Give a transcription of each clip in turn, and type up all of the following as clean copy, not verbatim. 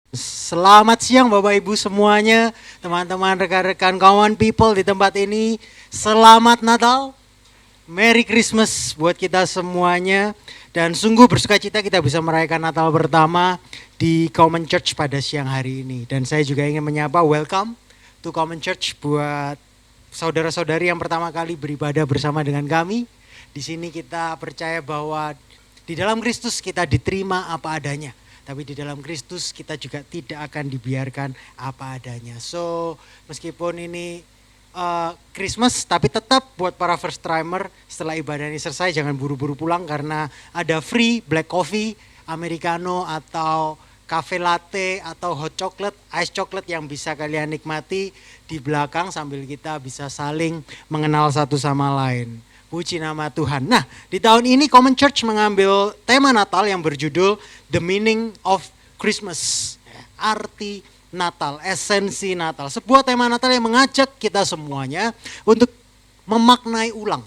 Selamat siang Bapak Ibu semuanya, teman-teman, rekan-rekan, kawan people di tempat ini. Selamat Natal, Merry Christmas buat kita semuanya. Dan sungguh bersukacita kita bisa merayakan Natal pertama di Common Church pada siang hari ini. Dan saya juga ingin menyapa welcome to Common Church buat saudara-saudari yang pertama kali beribadah bersama dengan kami. Di sini kita percaya bahwa di dalam Kristus kita diterima apa adanya. Tapi di dalam Kristus kita juga tidak akan dibiarkan apa adanya. So meskipun ini Christmas, tapi tetap buat para first timer setelah ibadah ini selesai jangan buru-buru pulang karena ada free black coffee, americano atau cafe latte atau hot chocolate, ice chocolate yang bisa kalian nikmati di belakang sambil kita bisa saling mengenal satu sama lain. Puji nama Tuhan. Nah, di tahun ini Common Church mengambil tema Natal yang berjudul The Meaning of Christmas. Arti Natal, esensi Natal. Sebuah tema Natal yang mengajak kita semuanya untuk memaknai ulang.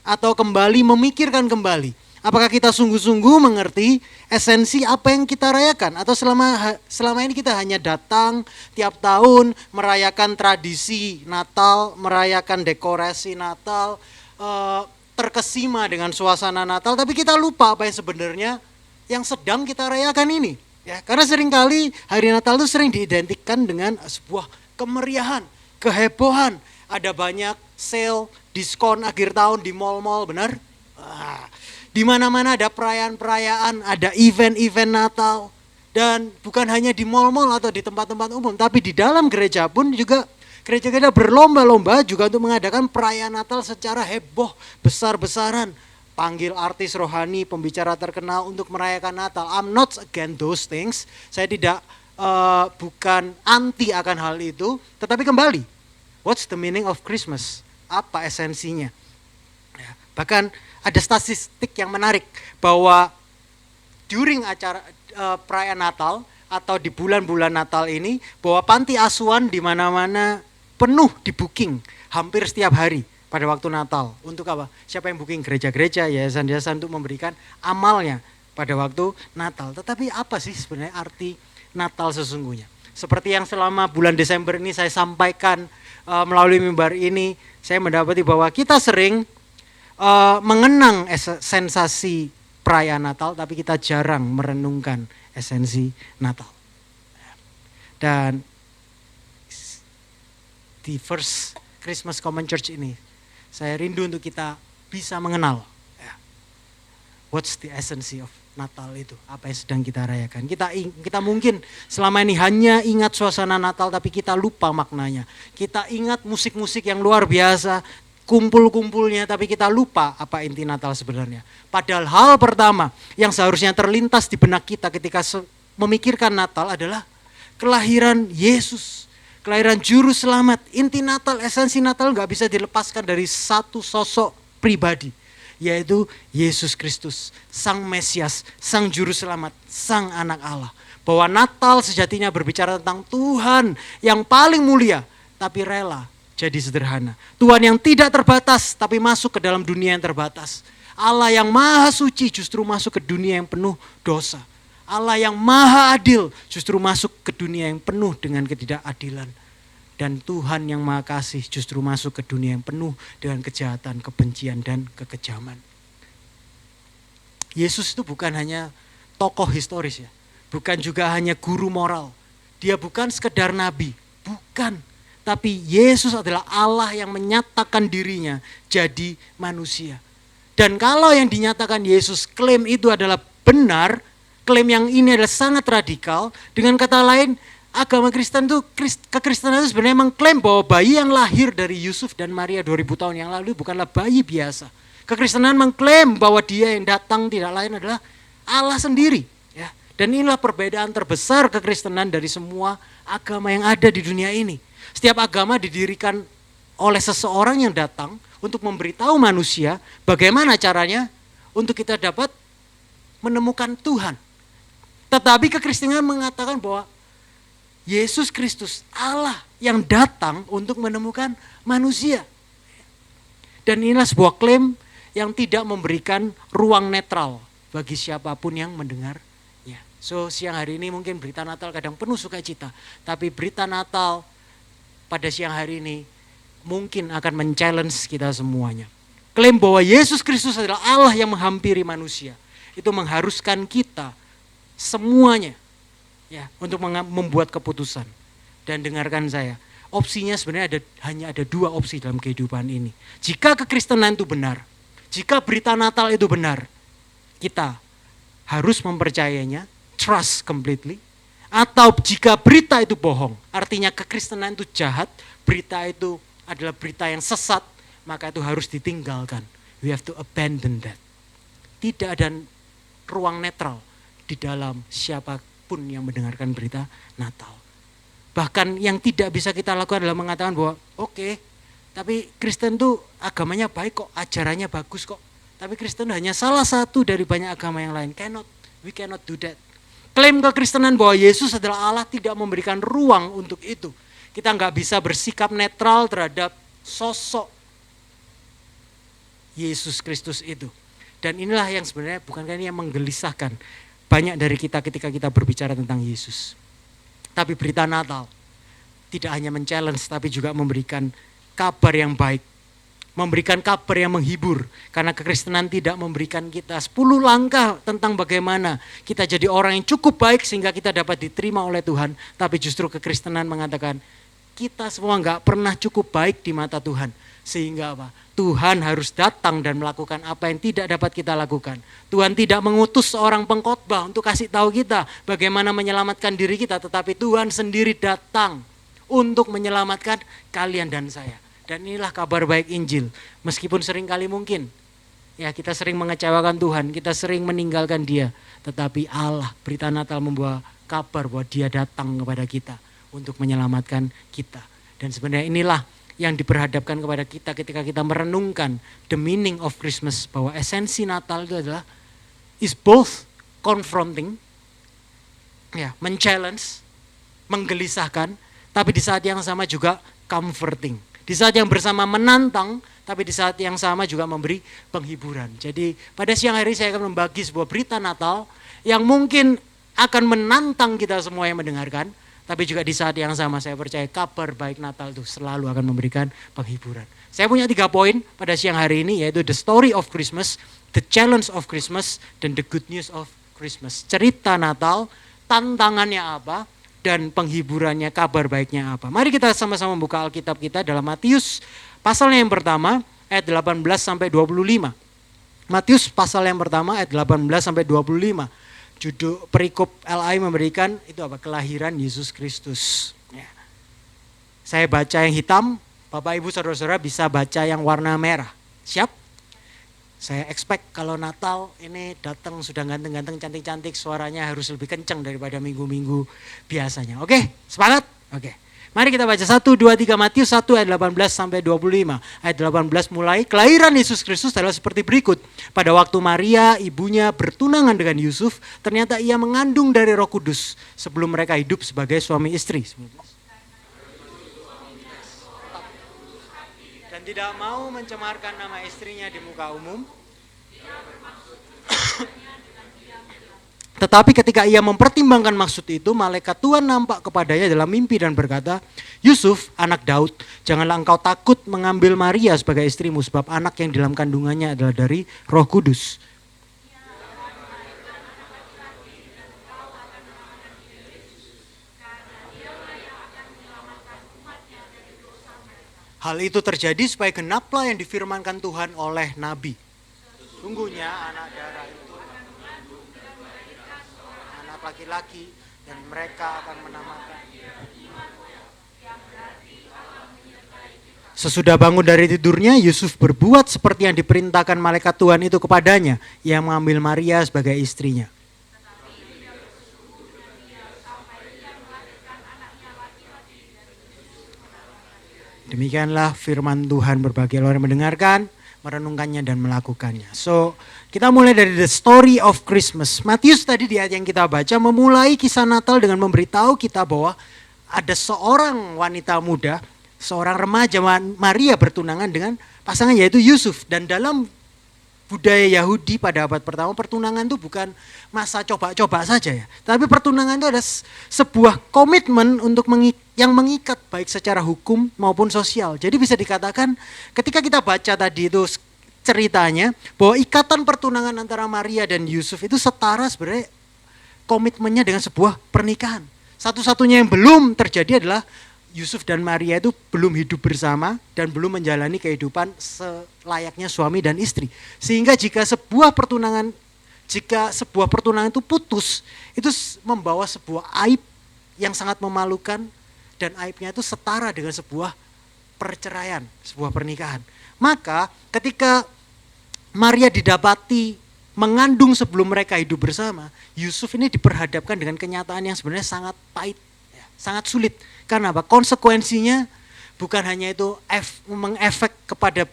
Atau kembali memikirkan kembali. Apakah kita sungguh-sungguh mengerti esensi apa yang kita rayakan? Atau selama ini kita hanya datang tiap tahun merayakan tradisi Natal, merayakan dekorasi Natal, terkesima dengan suasana Natal, tapi kita lupa apa yang sebenarnya yang sedang kita rayakan ini. Ya, karena seringkali hari Natal itu sering diidentikan dengan sebuah kemeriahan, kehebohan. Ada banyak sale, diskon akhir tahun di mal-mal, benar? Di mana-mana ada perayaan-perayaan, ada event-event Natal. Dan bukan hanya di mal-mal atau di tempat-tempat umum, tapi di dalam gereja pun juga gereja kita berlomba-lomba juga untuk mengadakan perayaan Natal secara heboh, besar-besaran. Panggil artis rohani, pembicara terkenal untuk merayakan Natal. I'm not against those things. Saya tidak bukan anti akan hal itu. Tetapi kembali, what's the meaning of Christmas? Apa esensinya? Ya, bahkan ada statistik yang menarik bahwa during acara perayaan Natal atau di bulan-bulan Natal ini, bahwa panti asuhan di mana-mana penuh di booking hampir setiap hari pada waktu Natal. Untuk apa? Siapa yang booking? Gereja-gereja, yayasan-yayasan untuk memberikan amalnya pada waktu Natal. Tetapi apa sih sebenarnya arti Natal sesungguhnya? Seperti yang selama bulan Desember ini saya sampaikan melalui mimbar ini, saya mendapati bahwa kita sering mengenang sensasi perayaan Natal, tapi kita jarang merenungkan esensi Natal. Dan di first Christmas Common Church ini, saya rindu untuk kita bisa mengenal what's the essence of Natal itu, apa yang sedang kita rayakan. Kita mungkin selama ini hanya ingat suasana Natal, tapi kita lupa maknanya. Kita ingat musik-musik yang luar biasa, kumpul-kumpulnya, tapi kita lupa apa inti Natal sebenarnya. Padahal hal pertama yang seharusnya terlintas di benak kita ketika memikirkan Natal adalah kelahiran Yesus. Kelahiran Juru Selamat. Inti Natal, esensi Natal gak bisa dilepaskan dari satu sosok pribadi. Yaitu Yesus Kristus, Sang Mesias, Sang Juru Selamat, Sang Anak Allah. Bahwa Natal sejatinya berbicara tentang Tuhan yang paling mulia, tapi rela jadi sederhana. Tuhan yang tidak terbatas, tapi masuk ke dalam dunia yang terbatas. Allah yang maha suci justru masuk ke dunia yang penuh dosa. Allah yang maha adil justru masuk ke dunia yang penuh dengan ketidakadilan. Dan Tuhan yang maha kasih justru masuk ke dunia yang penuh dengan kejahatan, kebencian, dan kekejaman. Yesus itu bukan hanya tokoh historis ya. Bukan juga hanya guru moral. Dia bukan sekedar nabi. Bukan. Tapi Yesus adalah Allah yang menyatakan dirinya jadi manusia. Dan kalau yang dinyatakan Yesus klaim itu adalah benar, klaim yang ini adalah sangat radikal. Dengan kata lain, agama Kristen itu, kekristenan itu sebenarnya mengklaim bahwa bayi yang lahir dari Yusuf dan Maria 2000 tahun yang lalu bukanlah bayi biasa. Kekristenan mengklaim bahwa dia yang datang tidak lain adalah Allah sendiri. Ya. Dan inilah perbedaan terbesar kekristenan dari semua agama yang ada di dunia ini. Setiap agama didirikan oleh seseorang yang datang untuk memberitahu manusia bagaimana caranya untuk kita dapat menemukan Tuhan. Tetapi kekristenan mengatakan bahwa Yesus Kristus Allah yang datang untuk menemukan manusia. Dan inilah sebuah klaim yang tidak memberikan ruang netral bagi siapapun yang mendengarnya. So siang hari ini mungkin berita Natal kadang penuh sukacita, tapi berita Natal pada siang hari ini mungkin akan men-challenge kita semuanya. Klaim bahwa Yesus Kristus adalah Allah yang menghampiri manusia, itu mengharuskan kita semuanya ya untuk membuat keputusan. Dan dengarkan saya, opsinya sebenarnya hanya ada dua opsi dalam kehidupan ini. Jika kekristenan itu benar, jika berita Natal itu benar, kita harus mempercayainya, trust completely. Atau jika berita itu bohong, artinya kekristenan itu jahat, berita itu adalah berita yang sesat, maka itu harus ditinggalkan. We have to abandon that. Tidak ada ruang netral di dalam siapapun yang mendengarkan berita Natal. Bahkan yang tidak bisa kita lakukan adalah mengatakan bahwa oke, tapi Kristen tuh agamanya baik kok, ajarannya bagus kok. Tapi Kristen hanya salah satu dari banyak agama yang lain. We cannot do that. Klaim kekristenan bahwa Yesus adalah Allah tidak memberikan ruang untuk itu. Kita nggak bisa bersikap netral terhadap sosok Yesus Kristus itu. Dan inilah yang sebenarnya bukankah ini yang menggelisahkan banyak dari kita ketika kita berbicara tentang Yesus. Tapi berita Natal tidak hanya men-challenge tapi juga memberikan kabar yang baik. Memberikan kabar yang menghibur. Karena kekristenan tidak memberikan kita 10 langkah tentang bagaimana kita jadi orang yang cukup baik sehingga kita dapat diterima oleh Tuhan. Tapi justru kekristenan mengatakan kita semua gak pernah cukup baik di mata Tuhan. Sehingga apa? Tuhan harus datang dan melakukan apa yang tidak dapat kita lakukan. Tuhan tidak mengutus seorang pengkhotbah untuk kasih tahu kita bagaimana menyelamatkan diri kita. Tetapi Tuhan sendiri datang untuk menyelamatkan kalian dan saya. Dan inilah kabar baik Injil. Meskipun seringkali mungkin ya kita sering mengecewakan Tuhan, kita sering meninggalkan Dia. Tetapi Allah, berita Natal membawa kabar bahwa Dia datang kepada kita untuk menyelamatkan kita. Dan sebenarnya inilah yang diperhadapkan kepada kita ketika kita merenungkan the meaning of Christmas. Bahwa esensi Natal itu adalah is both confronting, ya, men-challenge, menggelisahkan, tapi di saat yang sama juga comforting. Di saat yang bersama menantang, tapi di saat yang sama juga memberi penghiburan. Jadi pada siang hari saya akan membagi sebuah berita Natal yang mungkin akan menantang kita semua yang mendengarkan. Tapi juga di saat yang sama saya percaya kabar baik Natal itu selalu akan memberikan penghiburan. Saya punya 3 poin pada siang hari ini, yaitu the story of Christmas, the challenge of Christmas, dan the good news of Christmas. Cerita Natal, tantangannya apa, dan penghiburannya, kabar baiknya apa. Mari kita sama-sama membuka Alkitab kita dalam Matius pasalnya yang pertama ayat 18 sampai 25. Matius pasal yang pertama ayat 18 sampai 25. Judul perikop LI memberikan itu apa? Kelahiran Yesus Kristus. Ya. Saya baca yang hitam, Bapak Ibu Saudara-saudara bisa baca yang warna merah. Siap? Saya expect kalau Natal ini datang sudah ganteng-ganteng, cantik-cantik, suaranya harus lebih kencang daripada minggu-minggu biasanya. Oke, semangat? Oke. Mari kita baca 1, 2, 3 Matius 1 ayat 18 sampai 25. Ayat 18 mulai, kelahiran Yesus Kristus adalah seperti berikut. Pada waktu Maria ibunya bertunangan dengan Yusuf, ternyata ia mengandung dari Roh Kudus sebelum mereka hidup sebagai suami istri. Dan tidak mau mencemarkan nama istrinya di muka umum. Tetapi ketika ia mempertimbangkan maksud itu, malaikat Tuhan nampak kepadanya dalam mimpi dan berkata, Yusuf, anak Daud, janganlah engkau takut mengambil Maria sebagai istrimu, sebab anak yang dalam kandungannya adalah dari Roh Kudus. Hal itu terjadi supaya genaplah yang difirmankan Tuhan oleh Nabi. Sungguhnya anak darah itu anak laki-laki dan mereka akan menamakan. Sesudah bangun dari tidurnya, Yusuf berbuat seperti yang diperintahkan malaikat Tuhan itu kepadanya. Ia mengambil Maria sebagai istrinya. Demikianlah firman Tuhan, berbagai orang mendengarkan, merenungkannya dan melakukannya. So, kita mulai dari the story of Christmas. Matius tadi di ayat yang kita baca memulai kisah Natal dengan memberitahu kita bahwa ada seorang wanita muda, seorang remaja Maria bertunangan dengan pasangan yaitu Yusuf. Dan dalam budaya Yahudi pada abad pertama, pertunangan itu bukan masa coba-coba saja ya. Tapi pertunangan itu ada sebuah komitmen untuk yang mengikat baik secara hukum maupun sosial. Jadi bisa dikatakan ketika kita baca tadi itu ceritanya bahwa ikatan pertunangan antara Maria dan Yusuf itu setara sebenarnya komitmennya dengan sebuah pernikahan. Satu-satunya yang belum terjadi adalah Yusuf dan Maria itu belum hidup bersama dan belum menjalani kehidupan selayaknya suami dan istri. Sehingga jika sebuah pertunangan itu putus, itu membawa sebuah aib yang sangat memalukan dan aibnya itu setara dengan sebuah perceraian, sebuah pernikahan. Maka ketika Maria didapati mengandung sebelum mereka hidup bersama, Yusuf ini diperhadapkan dengan kenyataan yang sebenarnya sangat pahit, sangat sulit. Karena apa? Konsekuensinya bukan hanya itu mengefek kepada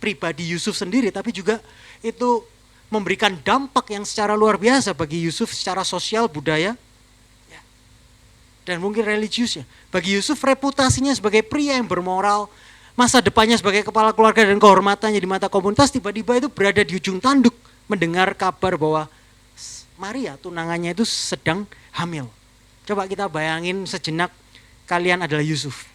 pribadi Yusuf sendiri, tapi juga itu memberikan dampak yang secara luar biasa bagi Yusuf secara sosial, budaya, dan mungkin religius ya. Bagi Yusuf reputasinya sebagai pria yang bermoral, masa depannya sebagai kepala keluarga dan kehormatannya di mata komunitas tiba-tiba itu berada di ujung tanduk mendengar kabar bahwa Maria tunangannya itu sedang hamil. Coba kita bayangin sejenak kalian adalah Yusuf.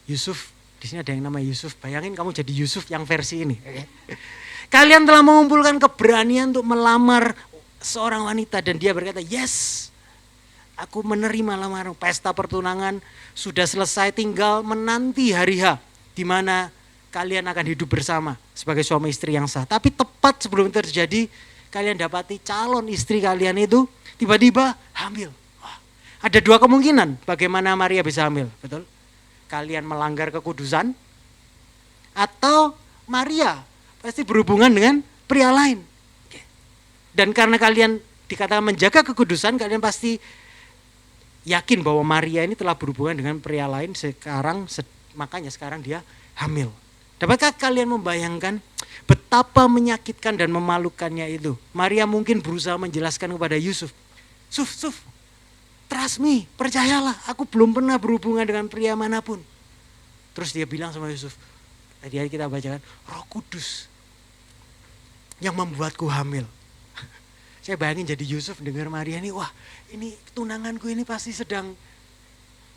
Yusuf, di sini ada yang namanya Yusuf. Bayangin kamu jadi Yusuf yang versi ini. Kalian telah mengumpulkan keberanian untuk melamar seorang wanita dan dia berkata, yes, aku menerima lamaran. Pesta pertunangan sudah selesai, tinggal menanti hari H di mana kalian akan hidup bersama sebagai suami istri yang sah. Tapi tepat sebelum terjadi, kalian dapati calon istri kalian itu tiba-tiba hamil. Ada dua kemungkinan bagaimana Maria bisa hamil, betul? Kalian melanggar kekudusan, atau Maria pasti berhubungan dengan pria lain. Dan karena kalian dikatakan menjaga kekudusan, kalian pasti yakin bahwa Maria ini telah berhubungan dengan pria lain makanya sekarang dia hamil. Dapatkah kalian membayangkan betapa menyakitkan dan memalukannya itu? Maria mungkin berusaha menjelaskan kepada Yusuf, Suf, trust me, percayalah, aku belum pernah berhubungan dengan pria manapun. Terus dia bilang sama Yusuf, tadi kita bacakan, Roh Kudus yang membuatku hamil. Saya bayangin jadi Yusuf dengar Maria ini, wah ini tunanganku ini pasti sedang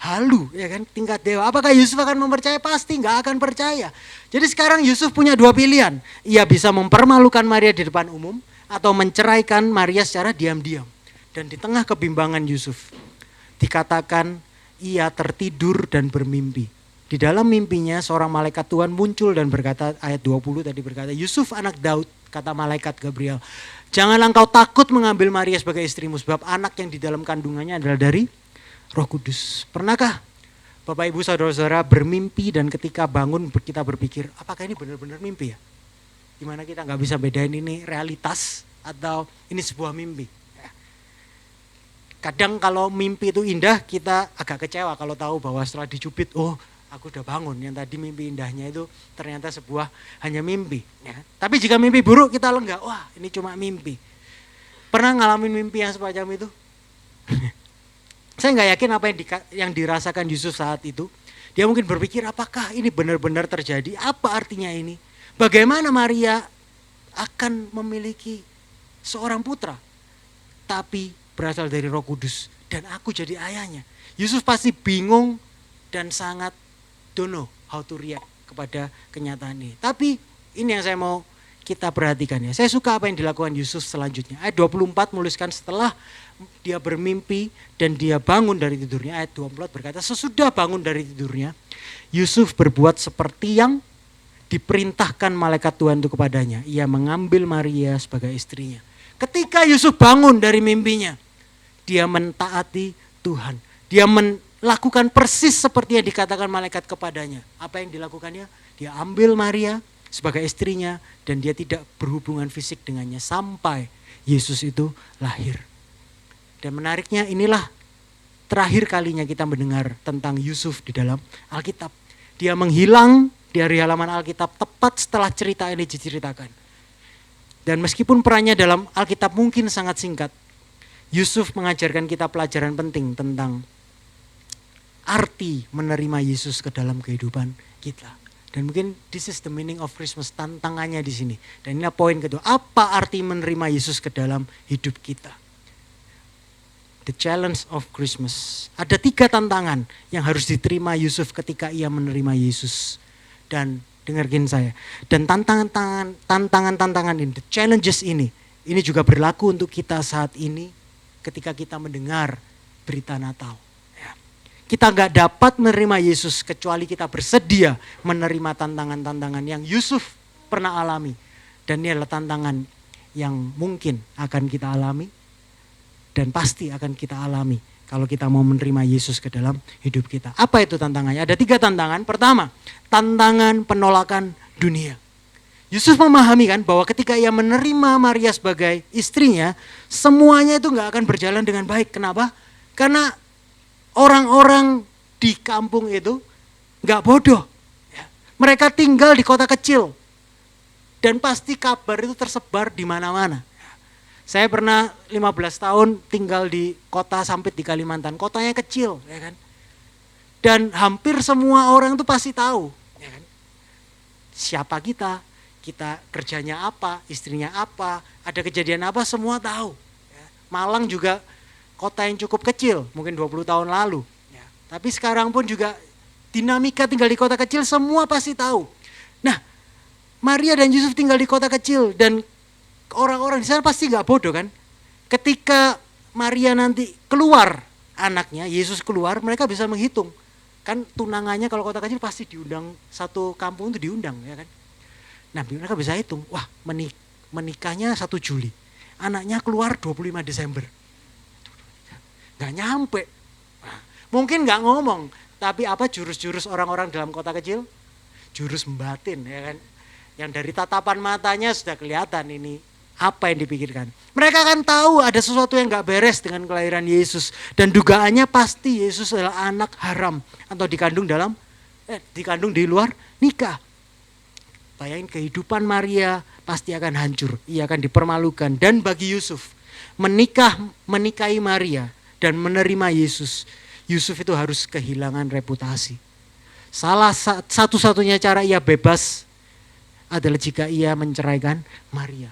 halu, ya kan, tingkat dewa. Apakah Yusuf akan mempercayai? Pasti nggak akan percaya. Jadi sekarang Yusuf punya dua pilihan. Ia bisa mempermalukan Maria di depan umum atau menceraikan Maria secara diam-diam. Dan di tengah kebimbangan Yusuf, dikatakan ia tertidur dan bermimpi. Di dalam mimpinya seorang malaikat Tuhan muncul dan berkata, ayat 20 tadi berkata, Yusuf anak Daud, kata malaikat Gabriel, janganlah engkau takut mengambil Maria sebagai istrimu, sebab anak yang di dalam kandungannya adalah dari Roh Kudus. Pernahkah Bapak Ibu Saudara-saudara bermimpi dan ketika bangun kita berpikir, apakah ini benar-benar mimpi ya? Dimana kita nggak bisa bedain ini realitas atau ini sebuah mimpi. Kadang kalau mimpi itu indah kita agak kecewa kalau tahu bahwa setelah dicubit, oh aku udah bangun. Yang tadi mimpi indahnya itu ternyata sebuah hanya mimpi. Ya. Tapi jika mimpi buruk kita lega, wah ini cuma mimpi. Pernah ngalamin mimpi yang semacam itu? Saya nggak yakin apa yang dirasakan Yusuf saat itu. Dia mungkin berpikir apakah ini benar-benar terjadi? Apa artinya ini? Bagaimana Maria akan memiliki seorang putra? Tapi berasal dari Roh Kudus dan aku jadi ayahnya. Yusuf pasti bingung dan sangat don't know how to react kepada kenyataan ini. Tapi ini yang saya mau kita perhatikan ya. Saya suka apa yang dilakukan Yusuf selanjutnya. Ayat 24 menuliskan setelah dia bermimpi dan dia bangun dari tidurnya. Ayat 24 berkata sesudah bangun dari tidurnya, Yusuf berbuat seperti yang diperintahkan malaikat Tuhan itu kepadanya. Ia mengambil Maria sebagai istrinya. Ketika Yusuf bangun dari mimpinya, dia mentaati Tuhan. Dia melakukan persis seperti yang dikatakan malaikat kepadanya. Apa yang dilakukannya? Dia ambil Maria sebagai istrinya dan dia tidak berhubungan fisik dengannya sampai Yesus itu lahir. Dan menariknya inilah terakhir kalinya kita mendengar tentang Yusuf di dalam Alkitab. Dia menghilang dari halaman Alkitab tepat setelah cerita ini diceritakan. Dan meskipun perannya dalam Alkitab mungkin sangat singkat, Yusuf mengajarkan kita pelajaran penting tentang arti menerima Yesus ke dalam kehidupan kita. Dan mungkin this is the meaning of Christmas, tantangannya di sini. Dan ini poin kedua, apa arti menerima Yesus ke dalam hidup kita? The challenge of Christmas. Ada 3 tantangan yang harus diterima Yusuf ketika ia menerima Yesus. Dan dengarkan saya. Dan tantangan ini, the challenges ini juga berlaku untuk kita saat ini ketika kita mendengar berita Natal. Kita gak dapat menerima Yesus kecuali kita bersedia menerima tantangan-tantangan yang Yusuf pernah alami. Dan ini adalah tantangan yang mungkin akan kita alami dan pasti akan kita alami kalau kita mau menerima Yesus ke dalam hidup kita. Apa itu tantangannya? Ada 3 tantangan. Pertama, tantangan penolakan dunia. Yusuf memahami kan bahwa ketika ia menerima Maria sebagai istrinya, semuanya itu gak akan berjalan dengan baik. Kenapa? Karena orang-orang di kampung itu gak bodoh. Mereka tinggal di kota kecil. Dan pasti kabar itu tersebar di mana-mana. Saya pernah 15 tahun tinggal di kota Sampit di Kalimantan. Kotanya kecil, ya kan. Dan hampir semua orang itu pasti tahu, ya kan. Siapa kita kerjanya apa, istrinya apa, ada kejadian apa, semua tahu. Malang juga kota yang cukup kecil, mungkin 20 tahun lalu. Ya. Tapi sekarang pun juga dinamika tinggal di kota kecil semua pasti tahu. Nah, Maria dan Yusuf tinggal di kota kecil dan orang-orang di sana pasti gak bodoh kan. Ketika Maria nanti keluar anaknya, Yesus keluar, mereka bisa menghitung. Kan tunangannya kalau kota kecil pasti diundang, satu kampung itu diundang ya kan. Nah mereka bisa hitung, wah menikahnya 1 Juli, anaknya keluar 25 Desember. Gak nyampe. Nah, mungkin gak ngomong, tapi apa jurus-jurus orang-orang dalam kota kecil? Jurus membatin ya kan. Yang dari tatapan matanya sudah kelihatan ini apa yang dipikirkan. Mereka kan tahu ada sesuatu yang gak beres dengan kelahiran Yesus. Dan dugaannya pasti Yesus adalah anak haram. Atau dikandung di luar nikah. Bayangin kehidupan Maria pasti akan hancur. Ia akan dipermalukan. Dan bagi Yusuf menikahi Maria dan menerima Yesus, Yusuf itu harus kehilangan reputasi. Salah satu-satunya cara ia bebas adalah jika ia menceraikan Maria.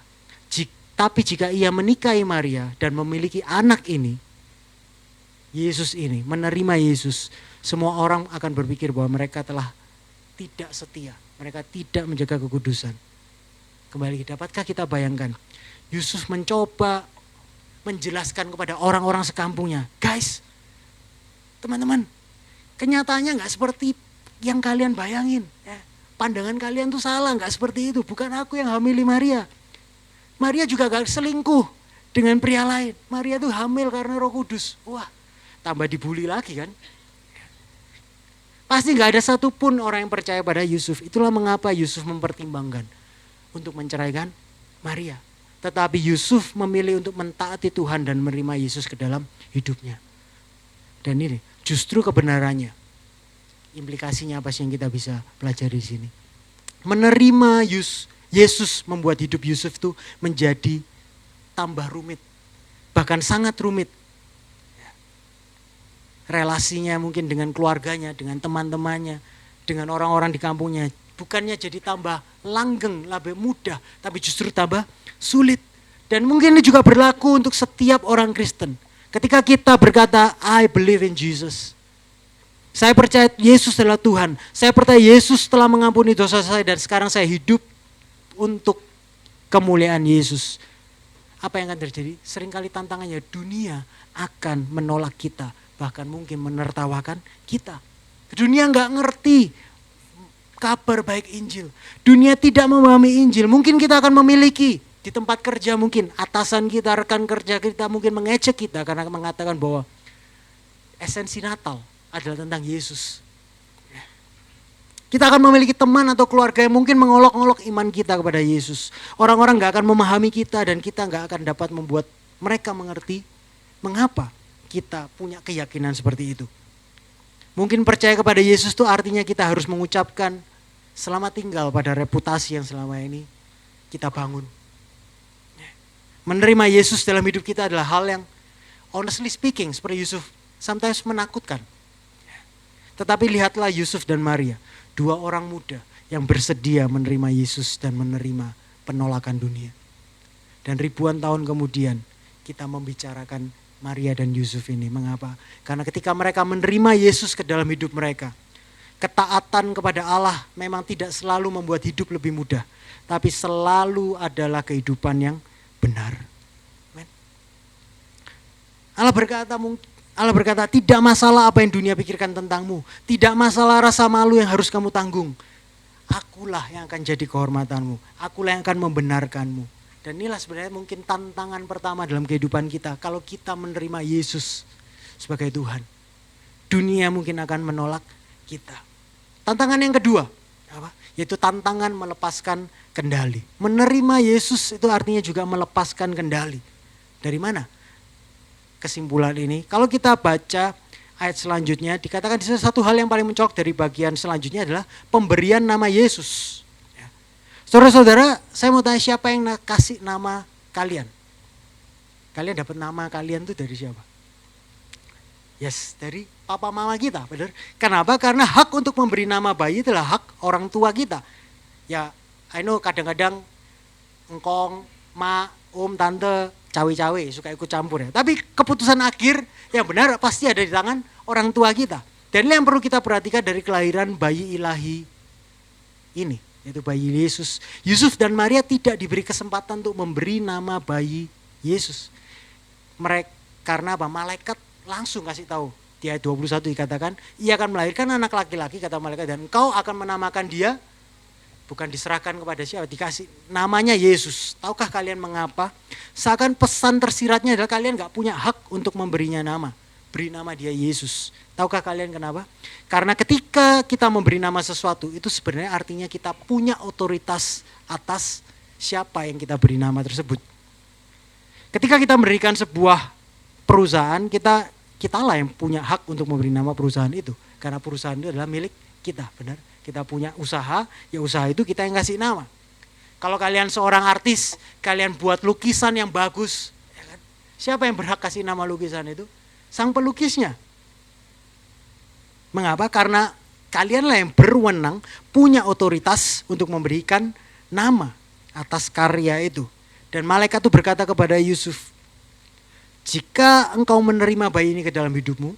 Tapi jika ia menikahi Maria dan memiliki anak ini, Yesus ini, menerima Yesus, semua orang akan berpikir bahwa mereka telah tidak setia. Mereka tidak menjaga kekudusan. Kembali, dapatkah kita bayangkan? Yusuf mencoba menjelaskan kepada orang-orang sekampungnya. Guys, teman-teman, kenyataannya gak seperti yang kalian bayangin. Pandangan kalian tuh salah, gak seperti itu. Bukan aku yang hamili Maria. Maria juga gak selingkuh dengan pria lain. Maria tuh hamil karena Roh Kudus. Wah, tambah dibully lagi kan. Pasti gak ada satupun orang yang percaya pada Yusuf. Itulah mengapa Yusuf mempertimbangkan untuk menceraikan Maria. Tetapi Yusuf memilih untuk mentaati Tuhan dan menerima Yesus ke dalam hidupnya. Dan ini justru kebenarannya. Implikasinya apa sih yang kita bisa pelajari di sini? Menerima Yesus membuat hidup Yusuf itu menjadi tambah rumit. Bahkan sangat rumit. Relasinya mungkin dengan keluarganya, dengan teman-temannya, dengan orang-orang di kampungnya. Bukannya jadi tambah langgeng, lebih mudah, tapi justru tambah sulit. Dan mungkin ini juga berlaku untuk setiap orang Kristen. Ketika kita berkata, I believe in Jesus. Saya percaya Yesus adalah Tuhan. Saya percaya Yesus telah mengampuni dosa saya dan sekarang saya hidup untuk kemuliaan Yesus. Apa yang akan terjadi? Seringkali tantangannya dunia akan menolak kita. Bahkan mungkin menertawakan kita. Dunia gak ngerti kabar baik Injil. Dunia tidak memahami Injil. Mungkin kita akan memiliki di tempat kerja, mungkin atasan kita, rekan kerja kita mungkin mengejek kita karena mengatakan bahwa esensi Natal adalah tentang Yesus. Kita akan memiliki teman atau keluarga yang mungkin mengolok-olok iman kita kepada Yesus. Orang-orang gak akan memahami kita dan kita gak akan dapat membuat mereka mengerti mengapa kita punya keyakinan seperti itu. Mungkin percaya kepada Yesus itu artinya kita harus mengucapkan selamat tinggal pada reputasi yang selama ini kita bangun. Menerima Yesus dalam hidup kita adalah hal yang honestly speaking seperti Yusuf sometimes menakutkan. Tetapi lihatlah Yusuf dan Maria, 2 orang muda yang bersedia menerima Yesus dan menerima penolakan dunia. Dan ribuan tahun kemudian kita membicarakan Maria dan Yusuf ini. Mengapa? Karena ketika mereka menerima Yesus ke dalam hidup mereka, ketaatan kepada Allah memang tidak selalu membuat hidup lebih mudah, tapi selalu adalah kehidupan yang benar. Allah berkata, tidak masalah apa yang dunia pikirkan tentangmu, tidak masalah rasa malu yang harus kamu tanggung. Akulah yang akan jadi kehormatanmu, akulah yang akan membenarkanmu. Dan inilah sebenarnya mungkin tantangan pertama dalam kehidupan kita. Kalau kita menerima Yesus sebagai Tuhan, dunia mungkin akan menolak kita. Tantangan yang kedua, apa? Yaitu tantangan melepaskan kendali. Menerima Yesus itu artinya juga melepaskan kendali. Dari mana kesimpulan ini? Kalau kita baca ayat selanjutnya, dikatakan di sana satu hal yang paling mencolok dari bagian selanjutnya adalah pemberian nama Yesus. Ya. Saudara-saudara, saya mau tanya, siapa yang kasih nama kalian? Kalian dapat nama kalian itu dari siapa? Yes, dari papa mama kita, benar. Kenapa? Karena hak untuk memberi nama bayi adalah hak orang tua kita. Ya, I know kadang-kadang engkong, ma, tante, cawe-cawe suka ikut campur ya. Tapi keputusan akhir yang benar pasti ada di tangan orang tua kita. Dan ini yang perlu kita perhatikan dari kelahiran bayi ilahi ini, yaitu bayi Yesus. Yusuf dan Maria tidak diberi kesempatan untuk memberi nama bayi Yesus. Mereka karena apa? Malaikat langsung kasih tahu. Di ayat 21 dikatakan, ia akan melahirkan anak laki-laki, kata malaikat, dan engkau akan menamakan dia, bukan diserahkan kepada siapa, dikasih namanya Yesus. Tahukah kalian mengapa? Seakan pesan tersiratnya adalah kalian gak punya hak untuk memberinya nama. Beri nama dia Yesus. Tahukah kalian kenapa? Karena ketika kita memberi nama sesuatu, itu sebenarnya artinya kita punya otoritas atas siapa yang kita beri nama tersebut. Ketika kita memberikan sebuah perusahaan, kitalah yang punya hak untuk memberi nama perusahaan itu. Karena perusahaan itu adalah milik kita, benar? Kita punya usaha, ya usaha itu kita yang kasih nama. Kalau kalian seorang artis, kalian buat lukisan yang bagus, ya kan? Siapa yang berhak kasih nama lukisan itu? Sang pelukisnya. Mengapa? Karena kalianlah yang berwenang, punya otoritas untuk memberikan nama atas karya itu. Dan malaikat itu berkata kepada Yusuf, jika engkau menerima bayi ini ke dalam hidupmu,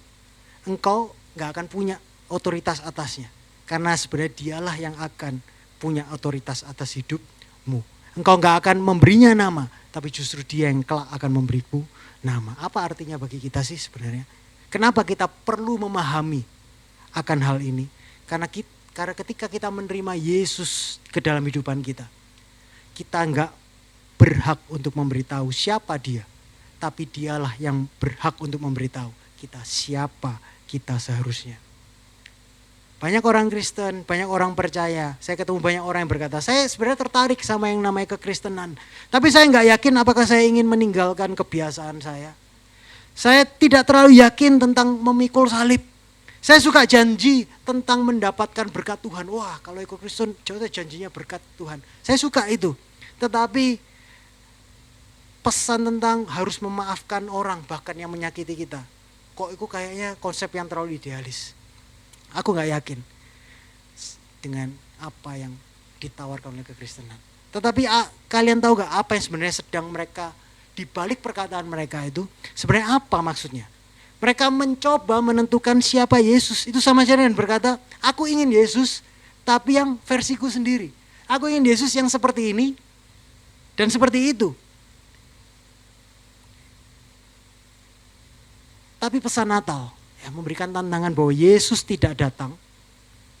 engkau gak akan punya otoritas atasnya. Karena sebenarnya dialah yang akan punya otoritas atas hidupmu. Engkau gak akan memberinya nama, tapi justru dia yang kelak akan memberimu nama. Apa artinya bagi kita sih sebenarnya? Kenapa kita perlu memahami akan hal ini? Karena ketika kita menerima Yesus ke dalam kehidupan kita, kita gak berhak untuk memberitahu siapa dia. Tapi dialah yang berhak untuk memberitahu kita siapa kita seharusnya. Banyak orang Kristen, banyak orang percaya. Saya ketemu banyak orang yang berkata, saya sebenarnya tertarik sama yang namanya kekristenan. Tapi saya nggak yakin apakah saya ingin meninggalkan kebiasaan saya. Saya tidak terlalu yakin tentang memikul salib. Saya suka janji tentang mendapatkan berkat Tuhan. Wah, kalau ikut Kristen, coba janjinya berkat Tuhan. Saya suka itu. Tetapi pesan tentang harus memaafkan orang, bahkan yang menyakiti kita. Kok itu kayaknya konsep yang terlalu idealis. Aku gak yakin dengan apa yang ditawarkan oleh kekristenan. Tetapi kalian tahu gak apa yang sebenarnya sedang mereka, di balik perkataan mereka itu, sebenarnya apa maksudnya? Mereka mencoba menentukan siapa Yesus. Itu sama saja dengan berkata, aku ingin Yesus, tapi yang versiku sendiri. Aku ingin Yesus yang seperti ini, dan seperti itu. Tapi pesan Natal ya, memberikan tantangan bahwa Yesus tidak datang,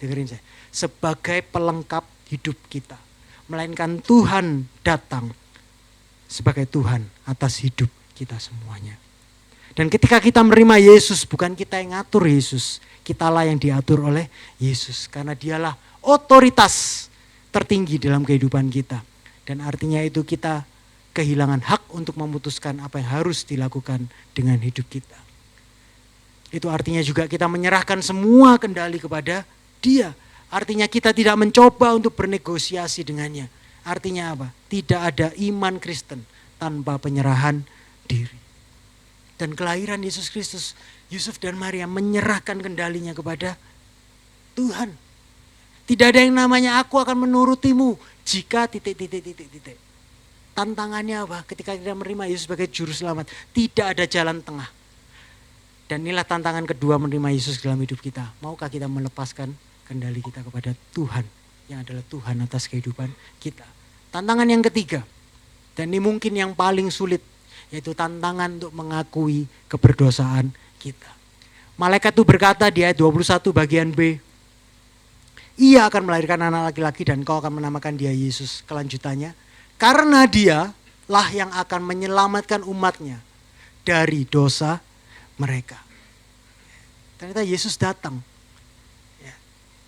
dengerin saya, sebagai pelengkap hidup kita. Melainkan Tuhan datang sebagai Tuhan atas hidup kita semuanya. Dan ketika kita menerima Yesus, bukan kita yang ngatur Yesus, kitalah yang diatur oleh Yesus. Karena dialah otoritas tertinggi dalam kehidupan kita. Dan artinya itu kita kehilangan hak untuk memutuskan apa yang harus dilakukan dengan hidup kita. Itu artinya juga kita menyerahkan semua kendali kepada Dia. Artinya kita tidak mencoba untuk bernegosiasi dengannya. Artinya apa? Tidak ada iman Kristen tanpa penyerahan diri. Dan kelahiran Yesus Kristus, Yusuf dan Maria menyerahkan kendalinya kepada Tuhan. Tidak ada yang namanya aku akan menurutimu jika titik. Tantangannya apa? Ketika kita menerima Yesus sebagai juru selamat, tidak ada jalan tengah. Dan inilah tantangan kedua menerima Yesus dalam hidup kita. Maukah kita melepaskan kendali kita kepada Tuhan yang adalah Tuhan atas kehidupan kita? Tantangan yang ketiga, dan ini mungkin yang paling sulit, yaitu tantangan untuk mengakui keberdosaan kita. Malaikat itu berkata di ayat 21 bagian B, ia akan melahirkan anak laki-laki dan kau akan menamakan dia Yesus. Kelanjutannya, karena dia lah yang akan menyelamatkan umatnya dari dosa mereka. Ternyata Yesus datang ya,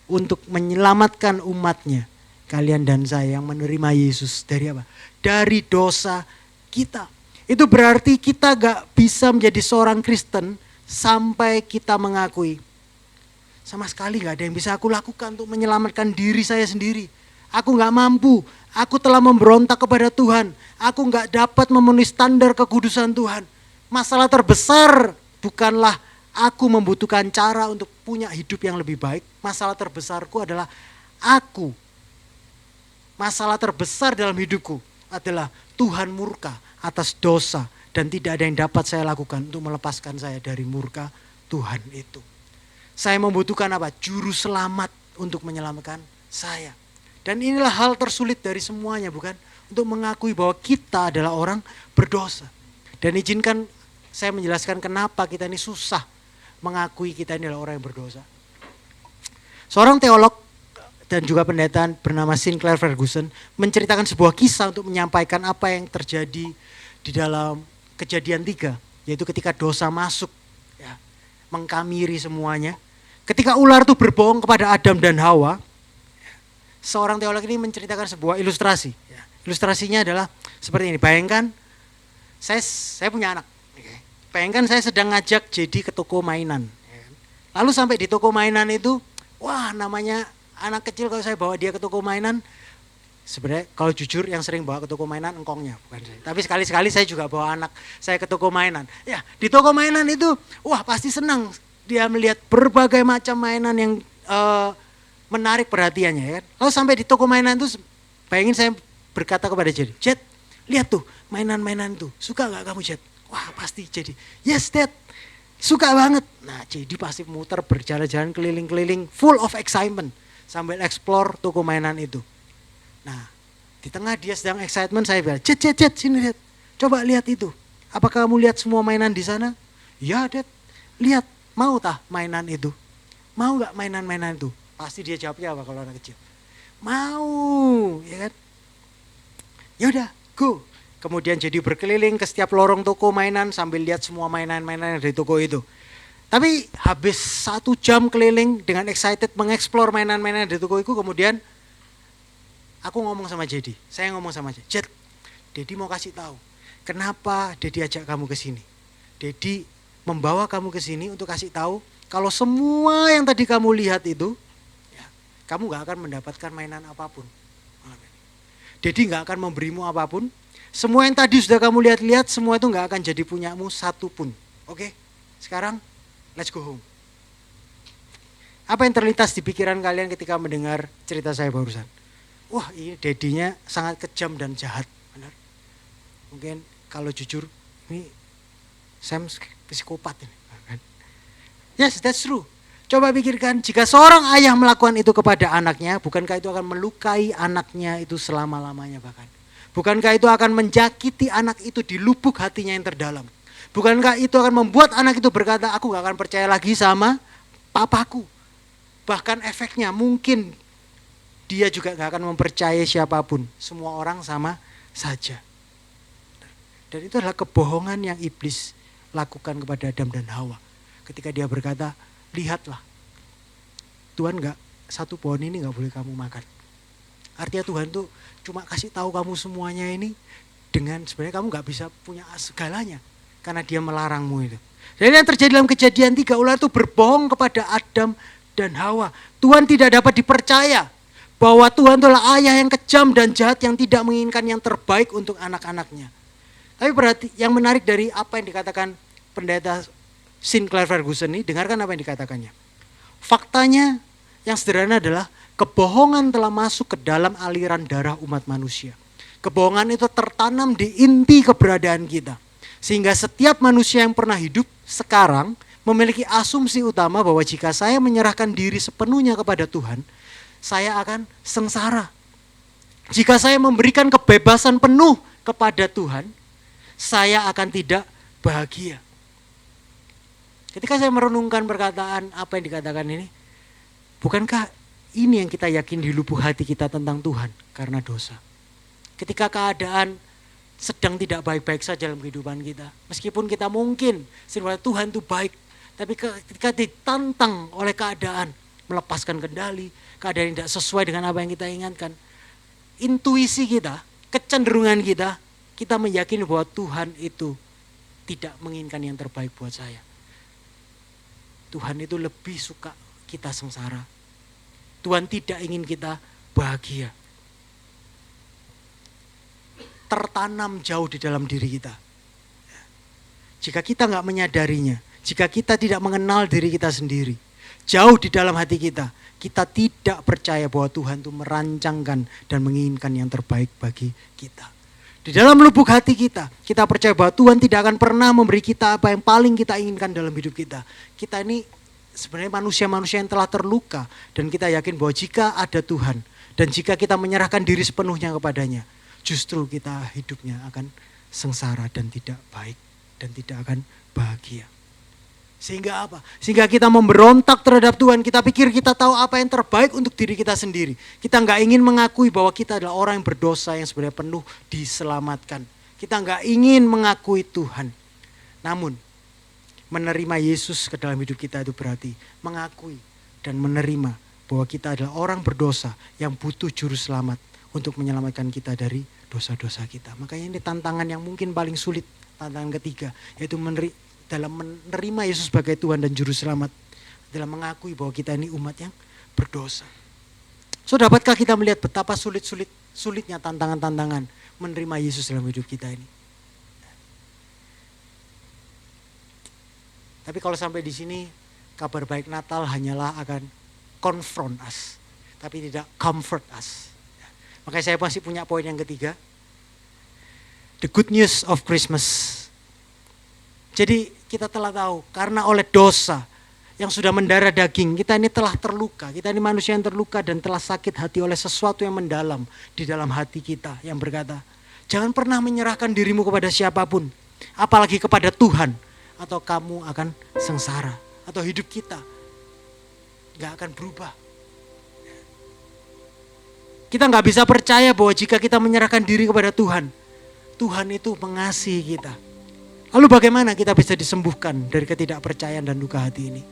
untuk menyelamatkan umatnya. Kalian dan saya yang menerima Yesus dari apa? Dari dosa kita. Itu berarti kita gak bisa menjadi seorang Kristen sampai kita mengakui, sama sekali gak ada yang bisa aku lakukan untuk menyelamatkan diri saya sendiri. Aku gak mampu, aku telah memberontak kepada Tuhan. Aku gak dapat memenuhi standar kekudusan Tuhan. Masalah terbesar bukanlah aku membutuhkan cara untuk punya hidup yang lebih baik. Masalah terbesarku adalah aku. Masalah terbesar dalam hidupku adalah Tuhan murka atas dosa. Dan tidak ada yang dapat saya lakukan untuk melepaskan saya dari murka Tuhan itu. Saya membutuhkan apa? Juru selamat untuk menyelamatkan saya. Dan inilah hal tersulit dari semuanya, bukan? Untuk mengakui bahwa kita adalah orang berdosa. Dan izinkan saya menjelaskan kenapa kita ini susah mengakui kita ini adalah orang yang berdosa. Seorang teolog dan juga pendeta bernama Sinclair Ferguson menceritakan sebuah kisah untuk menyampaikan apa yang terjadi di dalam Kejadian 3, yaitu ketika dosa masuk, ya, mengkamiri semuanya. Ketika ular itu berbohong kepada Adam dan Hawa, seorang teolog ini menceritakan sebuah ilustrasi. Ya. Ilustrasinya adalah seperti ini. Bayangkan, saya punya anak. Bayangkan saya sedang ngajak Jadi ke toko mainan. Lalu sampai di toko mainan itu, wah namanya anak kecil kalau saya bawa dia ke toko mainan, sebenarnya kalau jujur yang sering bawa ke toko mainan engkongnya, bukan saya. Tapi sekali-sekali saya juga bawa anak saya ke toko mainan. Ya, di toko mainan itu, wah pasti senang dia melihat berbagai macam mainan yang menarik perhatiannya, ya kan. Lalu sampai di toko mainan itu, bayangin saya berkata kepada Jadi, Jet, lihat tuh mainan-mainan tuh, suka gak kamu Jet? Wah pasti Jadi, yes Dad, suka banget. Nah Jadi pasti muter berjalan-jalan keliling-keliling, full of excitement, sambil explore toko mainan itu. Nah, di tengah dia sedang excitement, saya bilang, Jet, sini Dad, coba lihat itu. Apakah kamu lihat semua mainan di sana? Ya Dad, lihat, mau tah mainan itu? Mau gak mainan-mainan itu? Pasti dia jawabnya apa kalau anak kecil? Mau, ya kan? Yaudah, go. Kemudian Jadi berkeliling ke setiap lorong toko mainan sambil lihat semua mainan-mainan yang dari toko itu. Tapi habis 1 jam keliling dengan excited mengeksplor mainan-mainan dari toko itu, kemudian aku ngomong sama Jadi, saya ngomong sama Jet, Dedi mau kasih tahu, kenapa Dedi ajak kamu ke sini. Dedi membawa kamu ke sini untuk kasih tahu kalau semua yang tadi kamu lihat itu, ya, kamu gak akan mendapatkan mainan apapun. Dedi gak akan memberimu apapun. Semua yang tadi sudah kamu lihat-lihat, semua itu gak akan jadi punyamu satu pun. Oke, sekarang let's go home. Apa yang terlintas di pikiran kalian ketika mendengar cerita saya barusan? Wah iya, Dedinya sangat kejam dan jahat. Benar? Mungkin kalau jujur, ini Sam psikopat ini. Yes, that's true. Coba pikirkan, jika seorang ayah melakukan itu kepada anaknya, bukankah itu akan melukai anaknya itu selama-lamanya bahkan? Bukankah itu akan menjakiti anak itu di lubuk hatinya yang terdalam? Bukankah itu akan membuat anak itu berkata, aku gak akan percaya lagi sama papaku? Bahkan efeknya mungkin dia juga gak akan mempercayai siapapun. Semua orang sama saja. Dan itu adalah kebohongan yang iblis lakukan kepada Adam dan Hawa. Ketika dia berkata, lihatlah, Tuhan satu pohon ini gak boleh kamu makan. Artinya Tuhan tuh cuma kasih tahu kamu semuanya ini dengan sebenarnya kamu gak bisa punya segalanya. Karena dia melarangmu itu. Dan yang terjadi dalam Kejadian 3, ular itu berbohong kepada Adam dan Hawa. Tuhan tidak dapat dipercaya bahwa Tuhan adalah ayah yang kejam dan jahat yang tidak menginginkan yang terbaik untuk anak-anaknya. Tapi berarti yang menarik dari apa yang dikatakan pendeta Sinclair Ferguson ini, dengarkan apa yang dikatakannya. Faktanya yang sederhana adalah Kebohongan telah masuk ke dalam aliran darah umat manusia. Kebohongan itu tertanam di inti keberadaan kita. Sehingga setiap manusia yang pernah hidup sekarang memiliki asumsi utama bahwa jika saya menyerahkan diri sepenuhnya kepada Tuhan, saya akan sengsara. Jika saya memberikan kebebasan penuh kepada Tuhan, saya akan tidak bahagia. Ketika saya merenungkan perkataan apa yang dikatakan ini, bukankah ini yang kita yakin di lubuk hati kita tentang Tuhan karena dosa? Ketika keadaan sedang tidak baik-baik saja dalam kehidupan kita, meskipun kita mungkin sebenarnya Tuhan itu baik, tapi ketika ditantang oleh keadaan, melepaskan kendali, keadaan yang tidak sesuai dengan apa yang kita inginkan, intuisi kita, kecenderungan kita, kita meyakini bahwa Tuhan itu tidak menginginkan yang terbaik buat saya. Tuhan itu lebih suka kita sengsara. Tuhan tidak ingin kita bahagia. Tertanam jauh di dalam diri kita. Jika kita nggak menyadarinya, jika kita tidak mengenal diri kita sendiri, jauh di dalam hati kita, kita tidak percaya bahwa Tuhan itu merancangkan dan menginginkan yang terbaik bagi kita. Di dalam lubuk hati kita, kita percaya bahwa Tuhan tidak akan pernah memberi kita apa yang paling kita inginkan dalam hidup kita. Kita ini sebenarnya manusia-manusia yang telah terluka, dan kita yakin bahwa jika ada Tuhan dan jika kita menyerahkan diri sepenuhnya kepadanya, justru kita hidupnya akan sengsara dan tidak baik dan tidak akan bahagia. Sehingga apa? Sehingga kita memberontak terhadap Tuhan. Kita pikir kita tahu apa yang terbaik untuk diri kita sendiri. Kita nggak ingin mengakui bahwa kita adalah orang yang berdosa yang sebenarnya penuh diselamatkan. Kita nggak ingin mengakui Tuhan. Namun menerima Yesus ke dalam hidup kita itu berarti mengakui dan menerima bahwa kita adalah orang berdosa yang butuh juru selamat untuk menyelamatkan kita dari dosa-dosa kita. Makanya ini tantangan yang mungkin paling sulit, tantangan ketiga, yaitu dalam menerima Yesus sebagai Tuhan dan Juru Selamat, dalam mengakui bahwa kita ini umat yang berdosa. So, dapatkah kita melihat betapa sulitnya tantangan-tantangan menerima Yesus dalam hidup kita ini? Tapi kalau sampai di sini, kabar baik Natal hanyalah akan confront us, tapi tidak comfort us. Makanya saya masih punya poin yang ketiga. The good news of Christmas. Jadi kita telah tahu karena oleh dosa yang sudah mendarah daging, kita ini telah terluka. Kita ini manusia yang terluka dan telah sakit hati oleh sesuatu yang mendalam di dalam hati kita yang berkata, jangan pernah menyerahkan dirimu kepada siapapun, apalagi kepada Tuhan, atau kamu akan sengsara, atau hidup kita gak akan berubah. Kita gak bisa percaya bahwa jika kita menyerahkan diri kepada Tuhan, Tuhan itu mengasihi kita. Lalu bagaimana kita bisa disembuhkan dari ketidakpercayaan dan luka hati ini?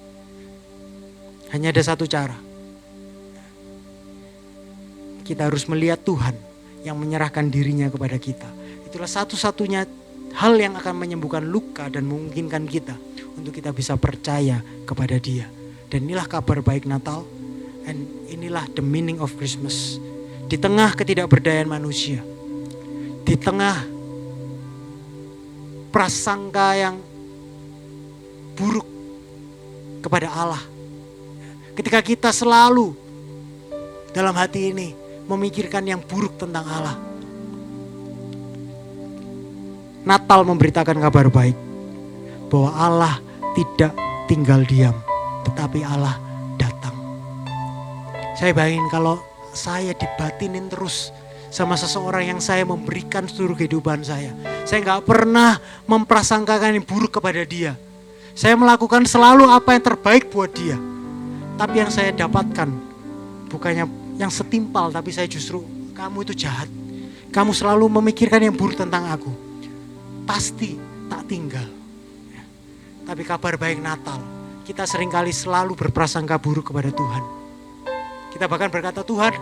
Hanya ada satu cara. Kita harus melihat Tuhan yang menyerahkan dirinya kepada kita. Itulah satu-satunya hal yang akan menyembuhkan luka dan memungkinkan kita untuk kita bisa percaya kepada Dia. Dan inilah kabar baik Natal, and inilah the meaning of Christmas. Di tengah ketidakberdayaan manusia, di tengah prasangka yang buruk kepada Allah. Ketika kita selalu dalam hati ini memikirkan yang buruk tentang Allah, Natal memberitakan kabar baik bahwa Allah tidak tinggal diam, tetapi Allah datang. Saya bayangin kalau saya dibatinin terus sama seseorang yang saya memberikan seluruh kehidupan saya. Saya gak pernah memprasangkakan yang buruk kepada dia. Saya melakukan selalu apa yang terbaik buat dia. Tapi yang saya dapatkan bukannya yang setimpal, tapi saya justru, kamu itu jahat. Kamu selalu memikirkan yang buruk tentang aku. Pasti tak tinggal. Tapi kabar baik Natal, kita seringkali selalu berprasangka buruk kepada Tuhan. Kita bahkan berkata, Tuhan,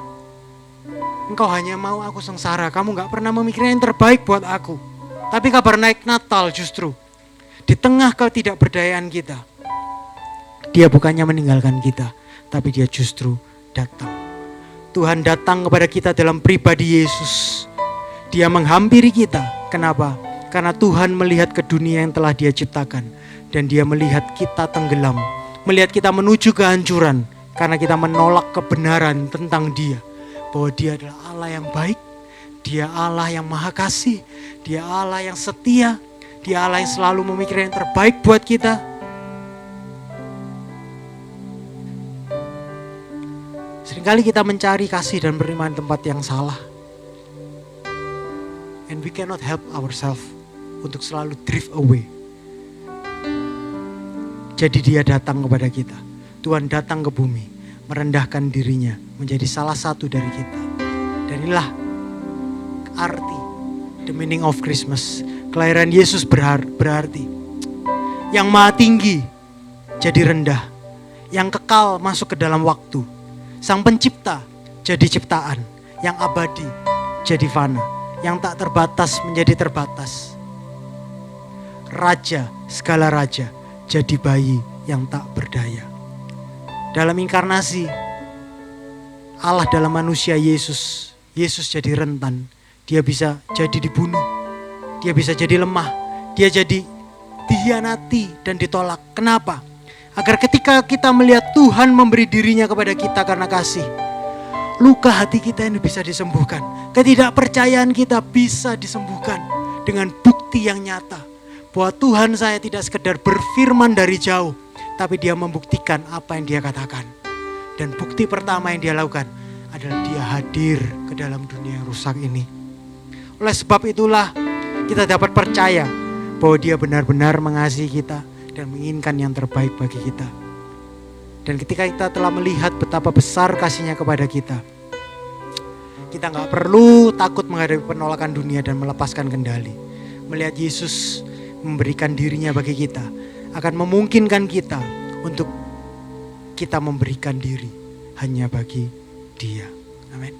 Engkau hanya mau aku sengsara, kamu gak pernah memikirkan yang terbaik buat aku. Tapi kabar naik Natal justru, di tengah ketidakberdayaan kita, Dia bukannya meninggalkan kita, tapi Dia justru datang. Tuhan datang kepada kita dalam pribadi Yesus. Dia menghampiri kita. Kenapa? Karena Tuhan melihat ke dunia yang telah Dia ciptakan. Dan Dia melihat kita tenggelam, melihat kita menuju kehancuran. Karena kita menolak kebenaran tentang Dia. Bahwa Dia adalah Allah yang baik. Dia Allah yang maha kasih. Dia Allah yang setia. Dia Allah yang selalu memikirkan yang terbaik buat kita. Seringkali kita mencari kasih dan penerimaan tempat yang salah. And we cannot help ourselves untuk selalu drift away. Jadi Dia datang kepada kita. Tuhan datang ke bumi, merendahkan dirinya menjadi salah satu dari kita. Dan inilah arti, the meaning of Christmas. Kelahiran Yesus berarti yang maha tinggi jadi rendah, yang kekal masuk ke dalam waktu. Sang pencipta jadi ciptaan, yang abadi jadi fana, yang tak terbatas menjadi terbatas. Raja, segala raja jadi bayi yang tak berdaya. Dalam inkarnasi, Allah dalam manusia Yesus jadi rentan. Dia bisa jadi dibunuh, dia bisa jadi lemah, dia jadi dihianati dan ditolak. Kenapa? Agar ketika kita melihat Tuhan memberi dirinya kepada kita karena kasih, luka hati kita ini bisa disembuhkan. Ketidakpercayaan kita bisa disembuhkan dengan bukti yang nyata. Bahwa Tuhan saya tidak sekedar berfirman dari jauh, tapi Dia membuktikan apa yang Dia katakan. Dan bukti pertama yang Dia lakukan adalah Dia hadir ke dalam dunia yang rusak ini. Oleh sebab itulah kita dapat percaya bahwa Dia benar-benar mengasihi kita dan menginginkan yang terbaik bagi kita. Dan ketika kita telah melihat betapa besar kasih-Nya kepada kita, kita gak perlu takut menghadapi penolakan dunia dan melepaskan kendali. Melihat Yesus memberikan dirinya bagi kita akan memungkinkan kita untuk kita memberikan diri hanya bagi Dia. Amin.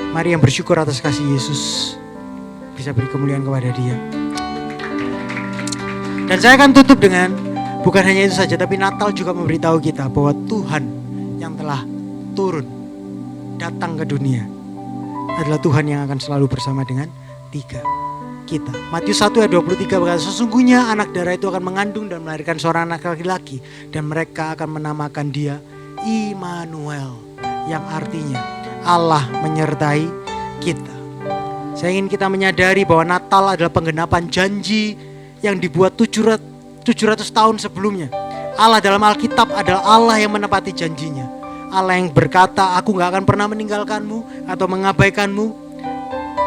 Mari yang bersyukur atas kasih Yesus bisa beri kemuliaan kepada Dia. Dan saya akan tutup dengan bukan hanya itu saja, tapi Natal juga memberitahu kita bahwa Tuhan yang telah turun datang ke dunia adalah Tuhan yang akan selalu bersama dengan kita. Matius 1 ayat 23 berkata, sesungguhnya anak darah itu akan mengandung dan melahirkan seorang anak laki-laki, dan mereka akan menamakan Dia Immanuel, yang artinya Allah menyertai kita. Saya ingin kita menyadari bahwa Natal adalah penggenapan janji yang dibuat 700 tahun sebelumnya. Allah dalam Alkitab adalah Allah yang menepati janjinya. Allah yang berkata, aku gak akan pernah meninggalkanmu atau mengabaikanmu,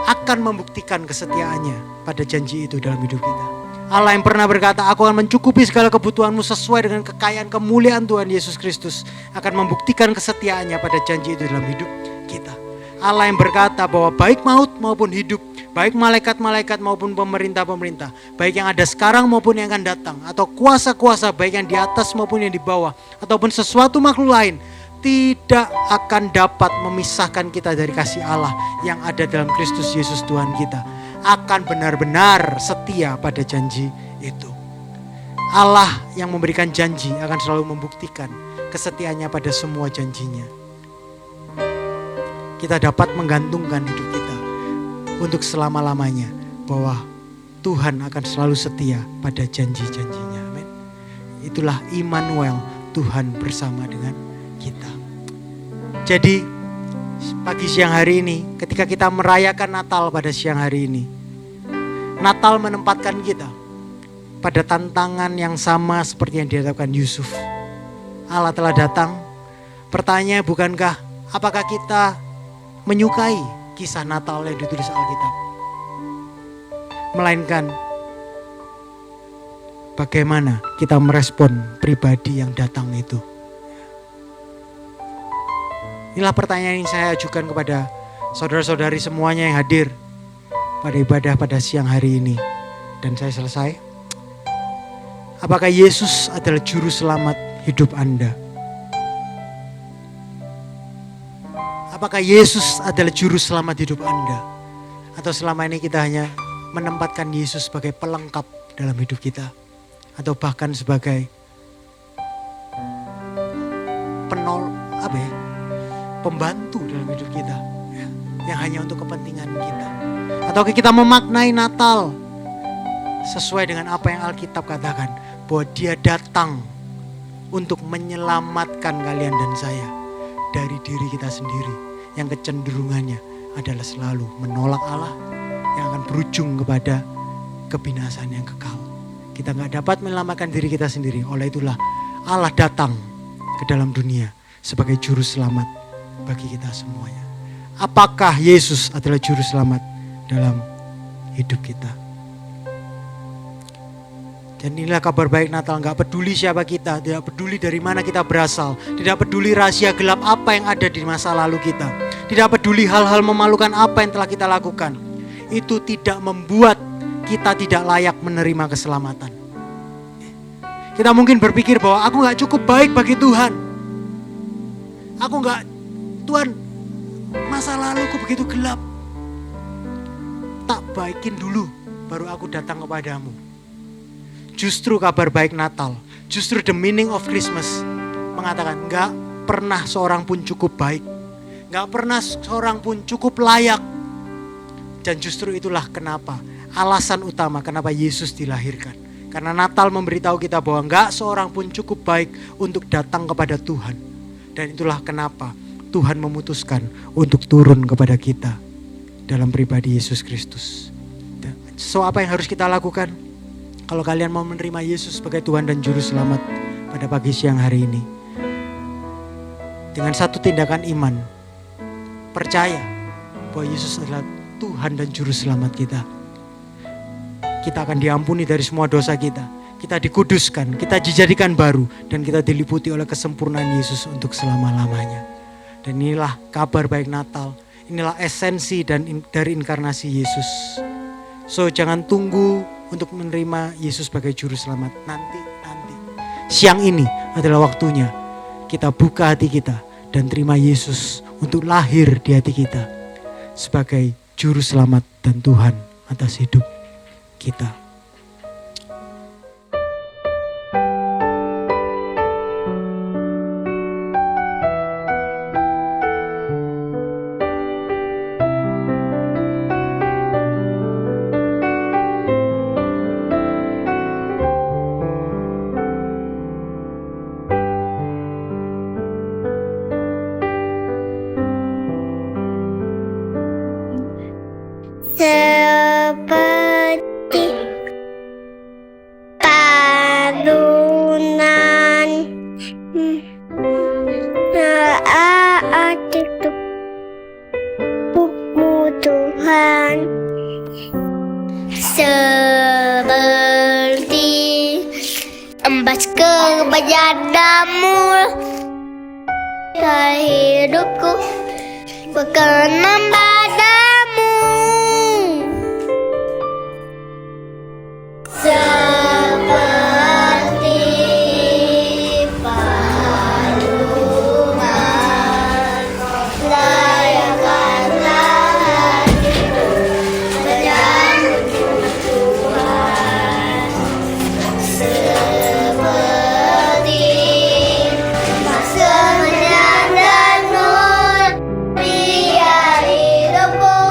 akan membuktikan kesetiaannya pada janji itu dalam hidup kita. Allah yang pernah berkata, aku akan mencukupi segala kebutuhanmu sesuai dengan kekayaan kemuliaan Tuhan Yesus Kristus, akan membuktikan kesetiaannya pada janji itu dalam hidup kita. Allah yang berkata bahwa baik maut maupun hidup, baik malaikat-malaikat maupun pemerintah-pemerintah, baik yang ada sekarang maupun yang akan datang, atau kuasa-kuasa baik yang di atas maupun yang di bawah, ataupun sesuatu makhluk lain, tidak akan dapat memisahkan kita dari kasih Allah yang ada dalam Kristus Yesus Tuhan kita. Akan benar-benar setia pada janji itu. Allah yang memberikan janji akan selalu membuktikan kesetiaannya pada semua janjinya. Kita dapat menggantungkan hidup kita untuk selama-lamanya bahwa Tuhan akan selalu setia pada janji-janjinya. Amin. Itulah Immanuel, Tuhan bersama dengan kita. Jadi pagi siang hari ini, ketika kita merayakan Natal pada siang hari ini, Natal menempatkan kita pada tantangan yang sama seperti yang dihadapkan Yusuf. Allah telah datang. Pertanyaannya bukankah apakah kita menyukai kisah Natal yang ditulis Alkitab, melainkan bagaimana kita merespon pribadi yang datang itu. Inilah pertanyaan yang saya ajukan kepada saudara-saudari semuanya yang hadir pada ibadah pada siang hari ini. Dan saya selesai. Apakah Yesus adalah juru selamat hidup Anda? Apakah Yesus adalah juru selamat hidup Anda? Atau selama ini kita hanya menempatkan Yesus sebagai pelengkap dalam hidup kita? Atau bahkan sebagai pembantu dalam hidup kita, yang hanya untuk kepentingan kita? Atau kita memaknai Natal sesuai dengan apa yang Alkitab katakan, bahwa Dia datang untuk menyelamatkan kalian dan saya dari diri kita sendiri yang kecenderungannya adalah selalu menolak Allah, yang akan berujung kepada kebinasaan yang kekal. Kita gak dapat menyelamatkan diri kita sendiri. Oleh itulah Allah datang ke dalam dunia sebagai juru selamat bagi kita semuanya. Apakah Yesus adalah juru selamat dalam hidup kita? Dan inilah kabar baik Natal. Gak peduli siapa kita, tidak peduli dari mana kita berasal, tidak peduli rahasia gelap apa yang ada di masa lalu kita, tidak peduli hal-hal memalukan apa yang telah kita lakukan. Itu tidak membuat kita tidak layak menerima keselamatan. Kita mungkin berpikir bahwa aku gak cukup baik bagi Tuhan. Tuhan, masa laluku begitu gelap. Tak baikin dulu, baru aku datang kepadamu. Justru kabar baik Natal, justru the meaning of Christmas mengatakan gak pernah seorang pun cukup baik. Gak pernah seorang pun cukup layak. Dan justru itulah kenapa, alasan utama kenapa Yesus dilahirkan. Karena Natal memberitahu kita bahwa gak seorang pun cukup baik untuk datang kepada Tuhan. Dan itulah kenapa Tuhan memutuskan untuk turun kepada kita dalam pribadi Yesus Kristus. So apa yang harus kita lakukan? Kalau kalian mau menerima Yesus sebagai Tuhan dan Juru Selamat pada pagi siang hari ini. Dengan satu tindakan iman. Percaya bahwa Yesus adalah Tuhan dan Juru Selamat kita. Kita akan diampuni dari semua dosa kita. Kita dikuduskan, kita dijadikan baru. Dan kita diliputi oleh kesempurnaan Yesus untuk selama-lamanya. Dan inilah kabar baik Natal. Inilah esensi dari inkarnasi Yesus. So jangan tunggu untuk menerima Yesus sebagai Juru Selamat. Nanti. Siang ini adalah waktunya kita buka hati kita. Dan terima Yesus untuk lahir di hati kita. Sebagai Juru Selamat dan Tuhan atas hidup kita. Seperti padunan hatiku Tuhan, seperti embas kebajadamu hidupku berkenan padamu. Seperti paduan layakkanlah hatiku padamu Tuhan. Seperti masa dan nur biar hidupku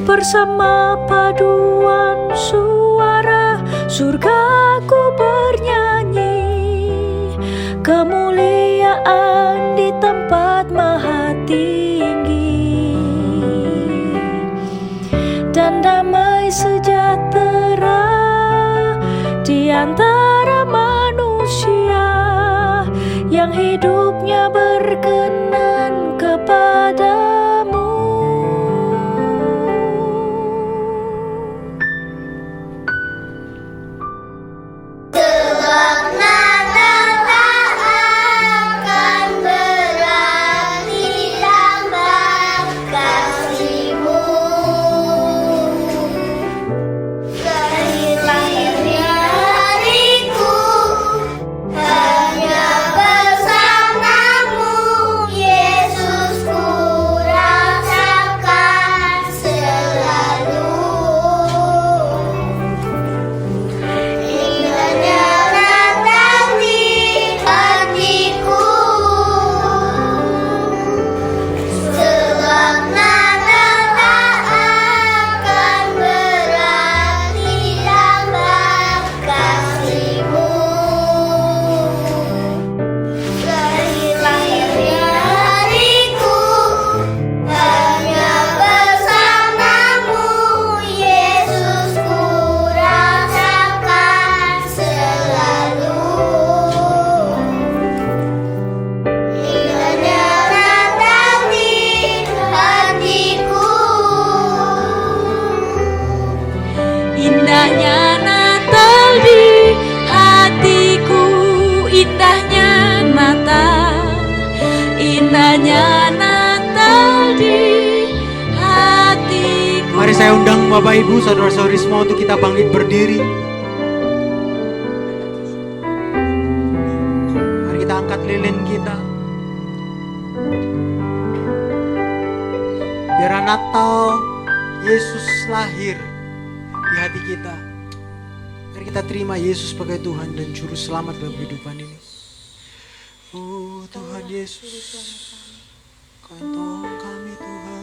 bersama paduan suara surgaku bernyanyi, kemuliaan di tempat maha tinggi, dan damai sejahtera di antara manusia yang hidupnya berkenan kepadamu. Sebab Natal akan berarti lambang kasih-Mu. Lahirnya hariku hanya bersama-Mu, Yesus, ku rasakan selalu. Indahnya Natal di hatiku, sebab Natal akan berarti lambang kasih-Mu. Lahirnya hariku hanya bersama-Mu, Yesus, ku rasakan selalu. Indahnya Natal di hatiku. Indahnya Natal di hatiku, indahnya Natal, indahnya Natal di hatiku. Mari saya undang Bapak Ibu, saudara-saudari semua untuk kita bangkit berdiri. Mari kita angkat lilin kita. Biar Natal Yesus lahir di hati kita. Mari kita terima Yesus sebagai Tuhan dan Juru Selamat dalam kehidupan ini. Oh Tuhan Yesus, Kau yang tolong kami Tuhan.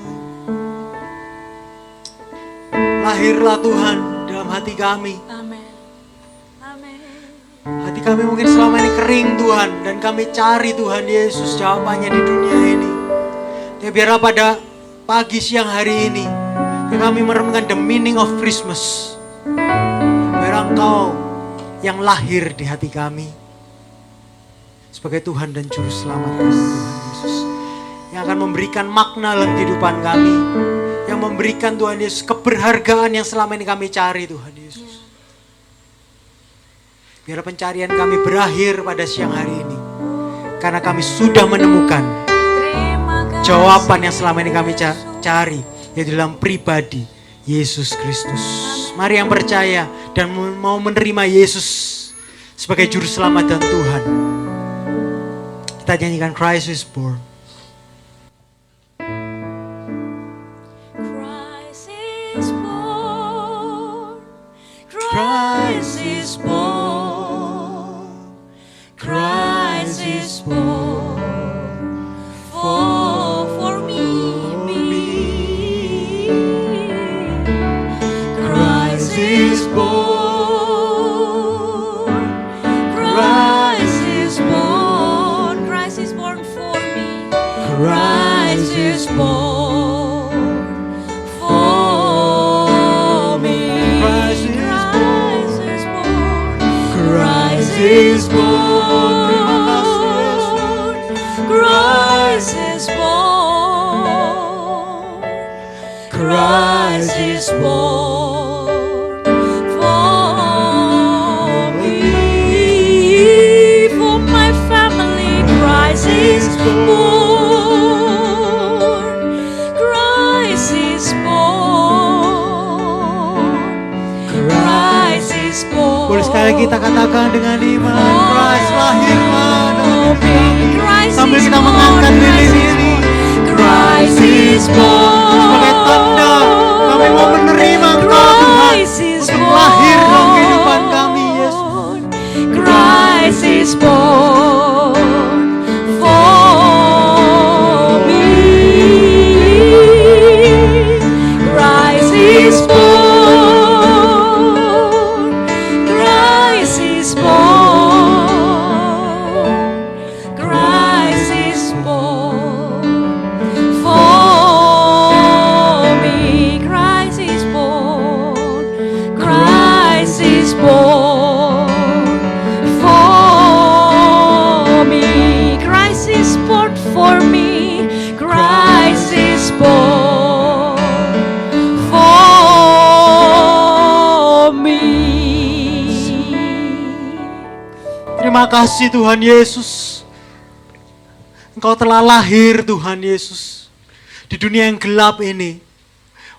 Lahirlah Tuhan dalam hati kami. Amin. Amin. Hati kami mungkin selama ini kering Tuhan, dan kami cari Tuhan Yesus jawabannya di dunia ini. Ya biarlah pada pagi siang hari ini kami merenungkan the meaning of Christmas. Biar Engkau yang lahir di hati kami sebagai Tuhan dan Juru Selamat kami, Tuhan Yesus, yang akan memberikan makna dalam kehidupan kami, yang memberikan Tuhan Yesus keberhargaan yang selama ini kami cari Tuhan Yesus. Biar pencarian kami berakhir pada siang hari ini, karena kami sudah menemukan jawaban yang selama ini kami cari, yaitu dalam pribadi Yesus Kristus. Mari yang percaya dan mau menerima Yesus sebagai Juru Selamat dan Tuhan, kita nyanyikan Christ is born. Christ is born. Christ is born. Christ is born. For me. Christ is born. Christ is born. Christ is born for me. Christ is born for me. Christ is born. Christ is born. Christ is born. Christ is born for me, for my family. Christ is born. Christ is born. Christ is born. Boleh sekali kita katakan dengan iman, Christ lahirlah dalam hidup kami. Sambil kita mengangkat lilin ini, Christ is born. sebagai tanda kami mau menerima Engkau Tuhan untuk lahir dalam kehidupan kami, Yesus. Christ is born for me. Christ Terima kasih Tuhan Yesus. Engkau telah lahir Tuhan Yesus di dunia yang gelap ini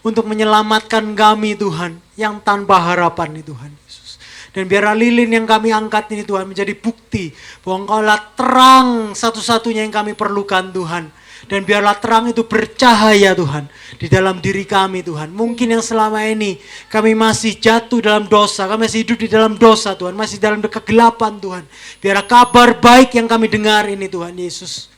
untuk menyelamatkan kami Tuhan yang tanpa harapan nih Tuhan Yesus. Dan biarlah lilin yang kami angkat ini Tuhan menjadi bukti bahwa Engkaulah terang satu-satunya yang kami perlukan Tuhan. Dan biarlah terang itu bercahaya Tuhan di dalam diri kami Tuhan. Mungkin yang selama ini kami masih jatuh dalam dosa, kami masih hidup di dalam dosa Tuhan, masih dalam kegelapan Tuhan. Biarlah kabar baik yang kami dengar ini Tuhan Yesus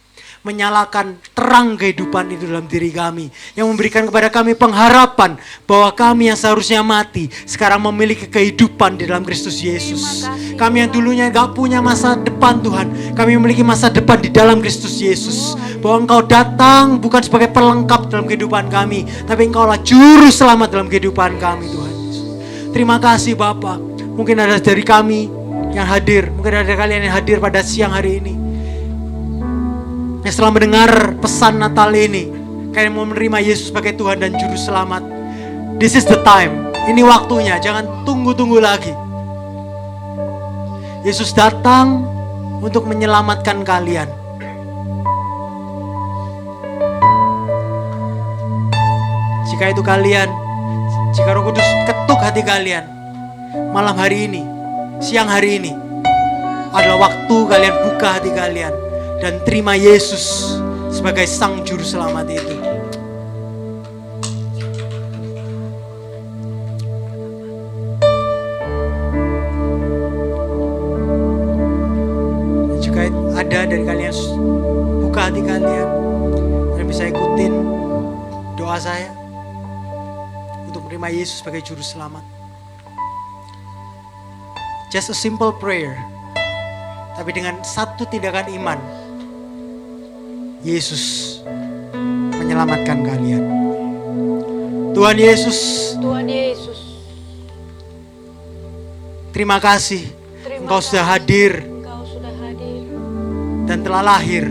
menyalakan terang kehidupan itu dalam diri kami, yang memberikan kepada kami pengharapan bahwa kami yang seharusnya mati sekarang memiliki kehidupan di dalam Kristus Yesus. Kami yang dulunya gak punya masa depan Tuhan, kami memiliki masa depan di dalam Kristus Yesus. Bahwa Engkau datang bukan sebagai pelengkap dalam kehidupan kami, tapi Engkaulah juru selamat dalam kehidupan kami Tuhan Yesus. Terima kasih Bapa. Mungkin ada dari kami yang hadir, mungkin ada kalian yang hadir pada siang hari ini yang setelah mendengar pesan Natal ini, kalian mau menerima Yesus sebagai Tuhan dan Juru Selamat. This is the time. Ini waktunya, jangan tunggu-tunggu lagi. Yesus datang untuk menyelamatkan kalian. Jika itu kalian, jika Roh Kudus ketuk hati kalian, malam hari ini, siang hari ini, adalah waktu kalian buka hati kalian dan terima Yesus sebagai Sang Juru Selamat itu. Jika ada dari kalian buka hati kalian, kalian bisa ikutin doa saya untuk menerima Yesus sebagai Juru Selamat. Just a simple prayer, tapi dengan satu tindakan iman, Yesus menyelamatkan kalian. Tuhan Yesus, Tuhan Yesus, terima kasih Engkau sudah hadir Engkau sudah hadir dan telah lahir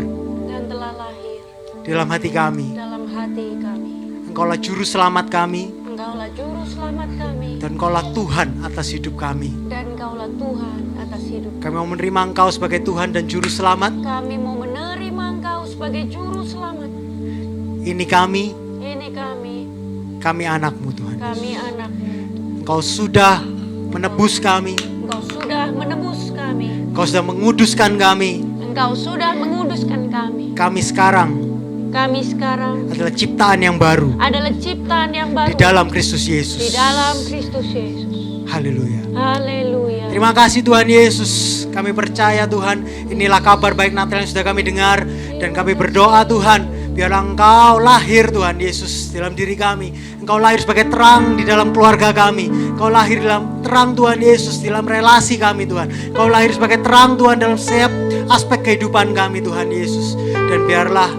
di dalam hati kami. dalam hati kami. Engkaulah Juru Selamat kami Engkaulah Juru Selamat kami dan Engkaulah Tuhan atas hidup kami. dan Engkaulah Tuhan atas hidup. Kami mau menerima Engkau sebagai Tuhan dan Juru Selamat. Kami mau menerima Engkau sebagai Juru Selamat. Ini kami anak-Mu Tuhan. Kami anak-Mu. Engkau sudah menebus kami. Engkau sudah menebus kami. Engkau sudah menguduskan kami. Engkau sudah menguduskan kami. Kami sekarang adalah ciptaan yang baru ciptaan yang baru di dalam Kristus Yesus. Di dalam Kristus Yesus. Haleluya. Haleluya. Terima kasih Tuhan Yesus. Kami percaya Tuhan, inilah kabar baik Natal yang sudah kami dengar. Dan kami berdoa Tuhan, biarlah Engkau lahir Tuhan Yesus dalam diri kami. Engkau lahir sebagai terang di dalam keluarga kami. Engkau lahir dalam terang Tuhan Yesus dalam relasi kami Tuhan. Engkau lahir sebagai terang Tuhan dalam setiap aspek kehidupan kami Tuhan Yesus. Dan biarlah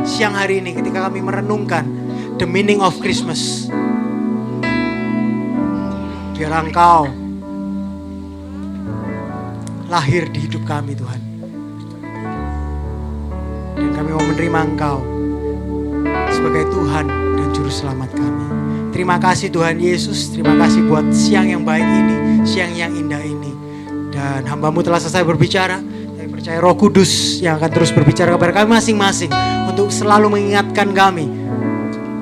siang hari ini ketika kami merenungkan the meaning of Christmas, biar Engkau lahir di hidup kami Tuhan. Dan kami mau menerima Engkau sebagai Tuhan dan Juru Selamat kami. Terima kasih Tuhan Yesus. Terima kasih buat siang yang baik ini, siang yang indah ini. Dan hamba-Mu telah selesai berbicara. Saya percaya Roh Kudus yang akan terus berbicara kepada kami masing-masing untuk selalu mengingatkan kami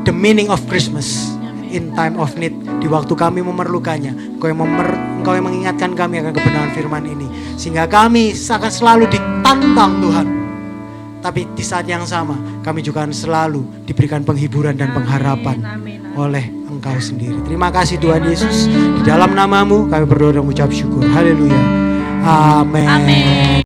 the meaning of Christmas in time of need. Di waktu kami memerlukannya, Engkau yang mengingatkan kami akan kebenaran firman ini, sehingga kami akan selalu ditantang Tuhan. Tapi di saat yang sama kami juga akan selalu diberikan penghiburan dan pengharapan oleh Engkau sendiri. Terima kasih Tuhan Yesus. Di dalam nama-Mu kami berdoa dan mengucap syukur. Haleluya. Amin.